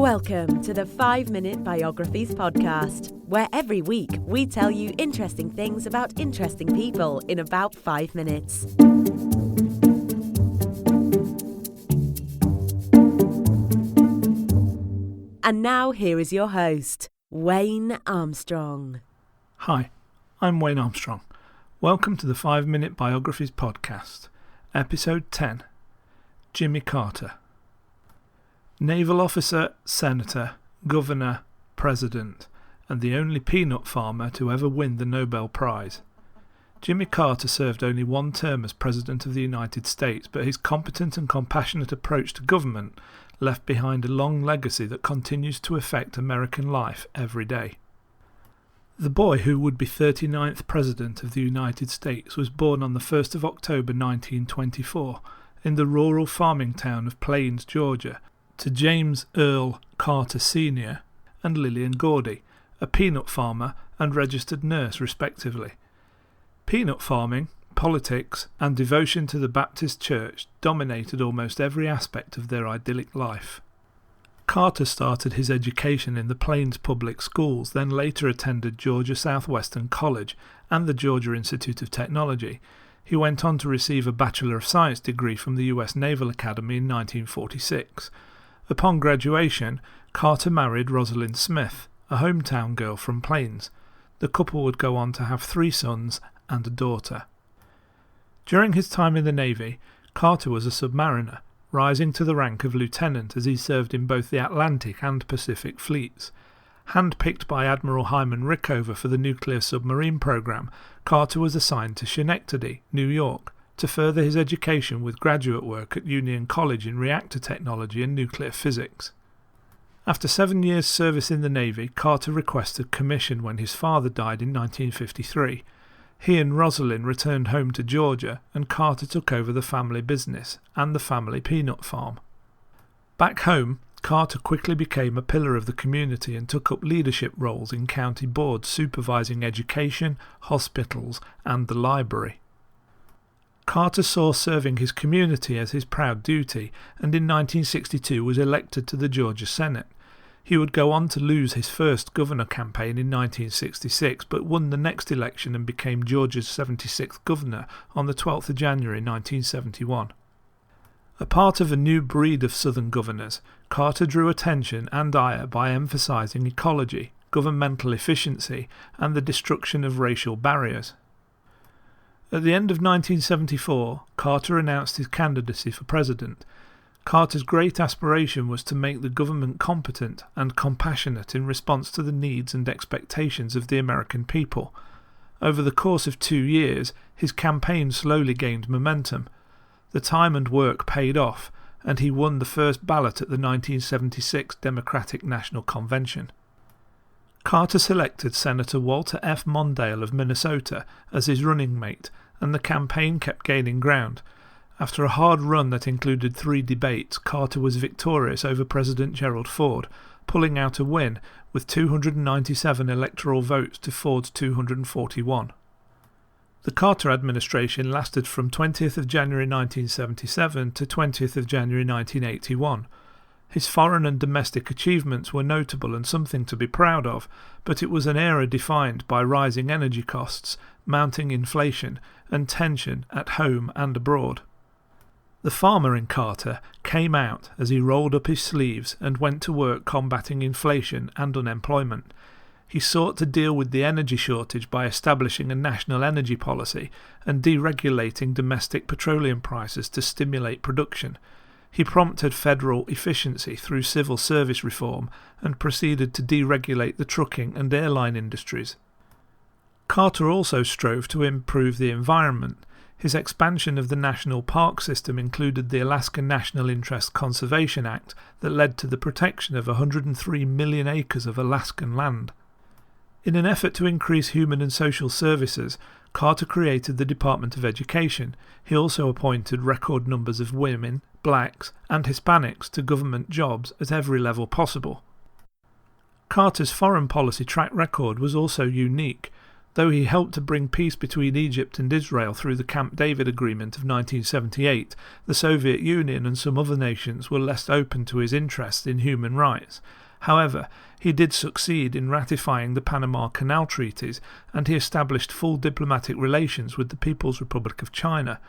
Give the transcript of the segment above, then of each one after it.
Welcome to the 5-Minute Biographies podcast, where every week we tell you interesting things about interesting people in about 5 minutes. And now here is your host, Wayne Armstrong. Hi, I'm Wayne Armstrong. Welcome to the 5-Minute Biographies podcast, episode 10, Jimmy Carter. Naval officer, senator, governor, president, and the only peanut farmer to ever win the Nobel Prize. Jimmy Carter served only one term as President of the United States, but his competent and compassionate approach to government left behind a long legacy that continues to affect American life every day. The boy who would be 39th President of the United States was born on the 1st of October 1924 in the rural farming town of Plains, Georgia, to James Earl Carter Sr. and Lillian Gordy, a peanut farmer and registered nurse respectively. Peanut farming, politics, and devotion to the Baptist Church dominated almost every aspect of their idyllic life. Carter started his education in the Plains Public Schools, then later attended Georgia Southwestern College and the Georgia Institute of Technology. He went on to receive a Bachelor of Science degree from the U.S. Naval Academy in 1946. Upon graduation, Carter married Rosalind Smith, a hometown girl from Plains. The couple would go on to have 3 sons and a daughter. During his time in the Navy, Carter was a submariner, rising to the rank of lieutenant as he served in both the Atlantic and Pacific fleets. Handpicked by Admiral Hyman Rickover for the nuclear submarine program, Carter was assigned to Schenectady, New York, to further his education with graduate work at Union College in reactor technology and nuclear physics. After 7 years' service in the Navy, Carter requested commission when his father died in 1953. He and Rosalind returned home to Georgia, and Carter took over the family business and the family peanut farm. Back home, Carter quickly became a pillar of the community and took up leadership roles in county boards supervising education, hospitals, and the library. Carter saw serving his community as his proud duty, and in 1962 was elected to the Georgia Senate. He would go on to lose his first governor campaign in 1966, but won the next election and became Georgia's 76th governor on the 12th of January 1971. A part of a new breed of southern governors, Carter drew attention and ire by emphasizing ecology, governmental efficiency, and the destruction of racial barriers. At the end of 1974, Carter announced his candidacy for president. Carter's great aspiration was to make the government competent and compassionate in response to the needs and expectations of the American people. Over the course of 2 years, his campaign slowly gained momentum. The time and work paid off, and he won the first ballot at the 1976 Democratic National Convention. Carter selected Senator Walter F. Mondale of Minnesota as his running mate, and the campaign kept gaining ground. After a hard run that included 3 debates, Carter was victorious over President Gerald Ford, pulling out a win with 297 electoral votes to Ford's 241. The Carter administration lasted from 20th of January 1977 to 20th of January 1981. His foreign and domestic achievements were notable and something to be proud of, but it was an era defined by rising energy costs, mounting inflation, and tension at home and abroad. The farmer in Carter came out as he rolled up his sleeves and went to work combating inflation and unemployment. He sought to deal with the energy shortage by establishing a national energy policy and deregulating domestic petroleum prices to stimulate production. He prompted federal efficiency through civil service reform and proceeded to deregulate the trucking and airline industries. Carter also strove to improve the environment. His expansion of the national park system included the Alaska National Interest Conservation Act that led to the protection of 103 million acres of Alaskan land. In an effort to increase human and social services, Carter created the Department of Education. He also appointed record numbers of women, blacks, and Hispanics to government jobs at every level possible. Carter's foreign policy track record was also unique. Though he helped to bring peace between Egypt and Israel through the Camp David Agreement of 1978, the Soviet Union and some other nations were less open to his interest in human rights. However, he did succeed in ratifying the Panama Canal Treaties, and he established full diplomatic relations with the People's Republic of China.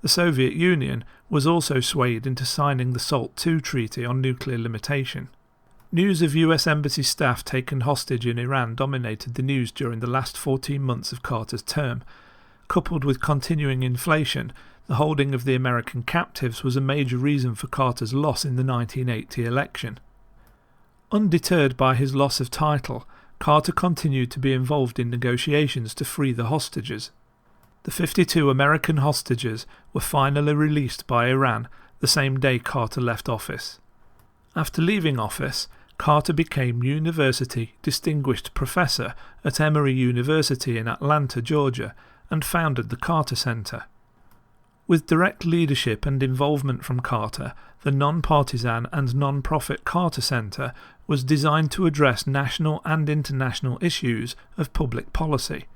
The Soviet Union was also swayed into signing the SALT II Treaty on nuclear limitation. News of US Embassy staff taken hostage in Iran dominated the news during the last 14 months of Carter's term. Coupled with continuing inflation, the holding of the American captives was a major reason for Carter's loss in the 1980 election. Undeterred by his loss of title, Carter continued to be involved in negotiations to free the hostages. The 52 American hostages were finally released by Iran the same day Carter left office. After leaving office, Carter became University Distinguished Professor at Emory University in Atlanta, Georgia, and founded the Carter Center. With direct leadership and involvement from Carter, the non-partisan and non-profit Carter Center was designed to address national and international issues of public policy.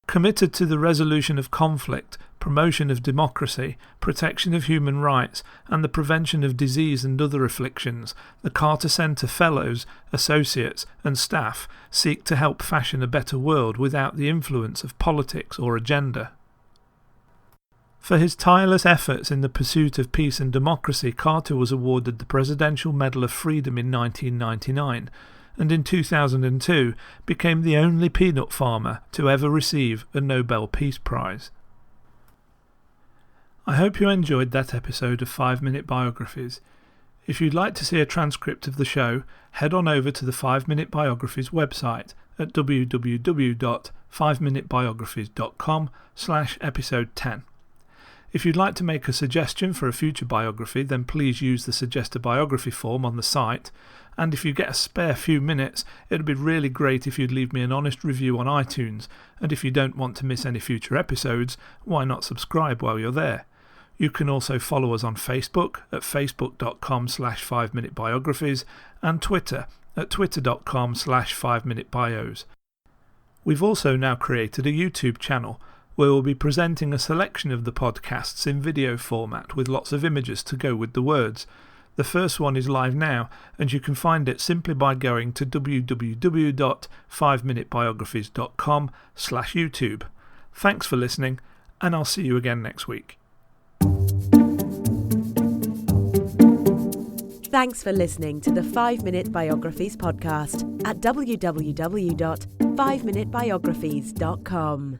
Committed to the resolution of conflict, promotion of democracy, protection of human rights, and the prevention of disease and other afflictions, the Carter Center Fellows, Associates, and staff seek to help fashion a better world without the influence of politics or agenda. For his tireless efforts in the pursuit of peace and democracy, Carter was awarded the Presidential Medal of Freedom in 1999, and in 2002 became the only peanut farmer to ever receive a Nobel Peace Prize. I hope you enjoyed that episode of 5-Minute Biographies. If you'd like to see a transcript of the show, head on over to the 5-Minute Biographies website at www.5minutebiographies.com/episode 10. If you'd like to make a suggestion for a future biography, then please use the Suggest a Biography form on the site, and if you get a spare few minutes, it would be really great if you'd leave me an honest review on iTunes, and if you don't want to miss any future episodes, why not subscribe while you're there? You can also follow us on Facebook at facebook.com/5minutebiographies and Twitter at twitter.com/5minutebios. We've also now created a YouTube channel where we'll be presenting a selection of the podcasts in video format with lots of images to go with the words. The first one is live now, and you can find it simply by going to www.5minutebiographies.com/YouTube. Thanks for listening, and I'll see you again next week. Thanks for listening to the 5-Minute Biographies podcast at www.5minutebiographies.com.